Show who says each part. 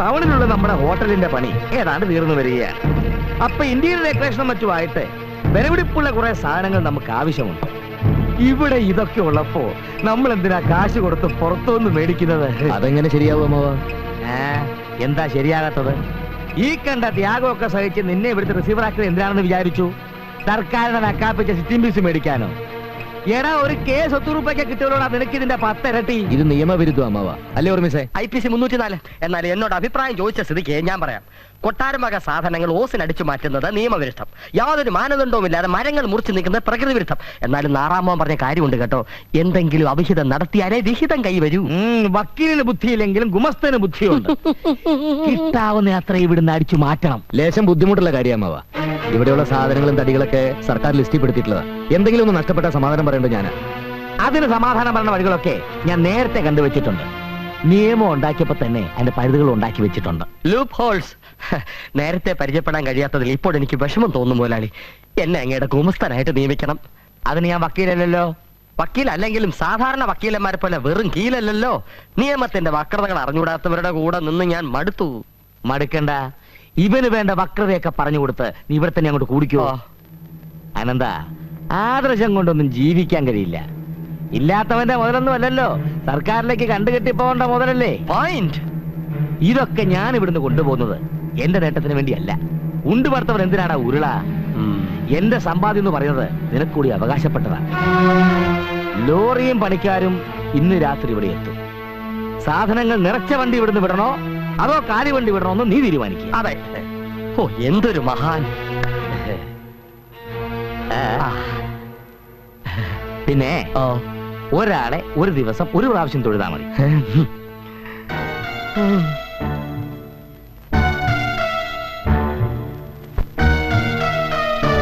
Speaker 1: ടൗണിലുള്ള നമ്മുടെ ഹോട്ടലിന്റെ പണി ഏതാണ്ട് തീർന്നു വരികയാണ്. അപ്പൊ ഇന്ത്യയുടെ ഡെക്കറേഷനും മറ്റുമായിട്ട് വിലപിടിപ്പുള്ള കുറെ സാധനങ്ങൾ നമുക്ക് ആവശ്യമുണ്ട്. ഇവിടെ ഇതൊക്കെ ഉള്ളപ്പോ നമ്മൾ എന്തിനാ കാശ് കൊടുത്ത് പുറത്തുനിന്ന് മേടിക്കുന്നത്?
Speaker 2: അതെങ്ങനെ ശരിയാവുമോ?
Speaker 1: എന്താ ശരിയാകാത്തത്? ഈ കണ്ട ത്യാഗമൊക്കെ സഹിച്ച് നിന്നെ ഇവിടുത്തെ റിസീവർ ആക്കുന്നത് എന്തിനാണെന്ന് വിചാരിച്ചു? സർക്കാരിനെ നക്കാപ്പിച്ച സിറ്റിംഗ് ഫീസ് മേടിക്കാനോ? എടാ, ഒരു കേസ് 100 രൂപയ്ക്ക് കിട്ടിയോടാ നിനക്ക് ഇതിന്റെ 10 ഇരട്ടി.
Speaker 2: ഇത് നിയമവിരുദ്ധം അമ്മാവ അല്ലേ ഓർമ്മിസേ?
Speaker 3: IPC 304. എന്നാൽ എന്നോട് അഭിപ്രായം ചോദിച്ച സ്ഥിതിക്ക് ഞാൻ പറയാം. കൊട്ടാരം വക സാധനങ്ങൾ ഓസിനടിച്ചു മാറ്റുന്നത് നിയമവിരുദ്ധം. യാതൊരു മാനദണ്ഡവുമില്ലാതെ മരങ്ങൾ മുറിച്ചു നിൽക്കുന്നത് പ്രകൃതി വിരുദ്ധം. എന്നാലും നാറാമോൻ പറഞ്ഞ കാര്യമുണ്ട് കേട്ടോ, എന്തെങ്കിലും അവിഹിതം നടത്തിയാലേ വിഹിതം കൈവരൂ.
Speaker 1: വക്കീലിന് ബുദ്ധിയില്ലെങ്കിലും ഗുമസ്തന് ബുദ്ധിയുണ്ട്. കിട്ടാവുന്ന അത്ര ഇവിടുന്ന് അടിച്ചു മാറ്റണം.
Speaker 2: ലേശം ബുദ്ധിമുട്ടുള്ള കാര്യം അമ്മാവ. ഇവിടെയുള്ള സാധനങ്ങളും തടികളൊക്കെ സർക്കാർ ലിസ്റ്റിൽ പെടുത്തിയിട്ടുള്ളതാ. എന്തെങ്കിലും ഒന്ന് നഷ്ടപ്പെട്ട സമാധാനം പറയേണ്ടത് ഞാനാ.
Speaker 1: അതിന് സമാധാനം പറഞ്ഞ വഴികളൊക്കെ ഞാൻ നേരത്തെ കണ്ടുവച്ചിട്ടുണ്ട്. നിയമം ഉണ്ടാക്കിയപ്പോ തന്നെ അതിന്റെ പഴുതുകൾ ഉണ്ടാക്കി വെച്ചിട്ടുണ്ട്.
Speaker 3: Loopholes. നേരത്തെ പരിചയപ്പെടാൻ കഴിയാത്തതിൽ ഇപ്പോൾ എനിക്ക് വിഷമം തോന്നും മുതലാളി. എന്നെ അങ്ങയുടെ ഗുമസ്തനായിട്ട് നിയമിക്കണം.
Speaker 1: അതിന് ഞാൻ വക്കീലല്ലോ.
Speaker 3: വക്കീലല്ലെങ്കിലും സാധാരണ വക്കീലന്മാരെ പോലെ വെറും കീലല്ലല്ലോ. നിയമത്തിന്റെ വക്രതകൾ അറിഞ്ഞുകൂടാത്തവരുടെ കൂടെ നിന്ന് ഞാൻ മടുത്തു.
Speaker 1: മടുക്കണ്ട, ഇവന് വേണ്ട വക്രതയൊക്കെ പറഞ്ഞു കൊടുത്ത് നീ ഇവിടെ തന്നെ അങ്ങോട്ട് കൂടിക്കോ. അനന്ത, ആദർശം കൊണ്ടൊന്നും ജീവിക്കാൻ കഴിയില്ല. ഇല്ലാത്തവന്റെ മുതലൊന്നും അല്ലല്ലോ, സർക്കാരിലേക്ക് കണ്ടുകെട്ടി പോകേണ്ട മുതലല്ലേ.
Speaker 3: പോയിന്റ്.
Speaker 1: ഇതൊക്കെ ഞാൻ ഇവിടുന്ന് കൊണ്ടുപോകുന്നത് എന്റെ നേട്ടത്തിന് വേണ്ടിയല്ല. ഉണ്ടു ഭർത്തവൻ എന്തിനാണ് ഉരുള? എന്റെ സമ്പാദ്യം എന്ന് പറയുന്നത് നിനക്ക് കൂടി അവകാശപ്പെട്ടതാണ്. ലോറിയും പണിക്കാരും ഇന്ന് രാത്രി ഇവിടെ എത്തും. സാധനങ്ങൾ നിറച്ച വണ്ടി ഇവിടുന്ന് വിടണോ അതോ കാലി വണ്ടി വിടണോ എന്ന് നീ തീരുമാനിക്കുക.
Speaker 3: അതെ. ഓ, എന്തൊരു മഹാൻ.
Speaker 1: പിന്നെ ഒരാളെ ഒരു ദിവസം ഒരു പ്രാവശ്യം തൊഴുതാ മതി.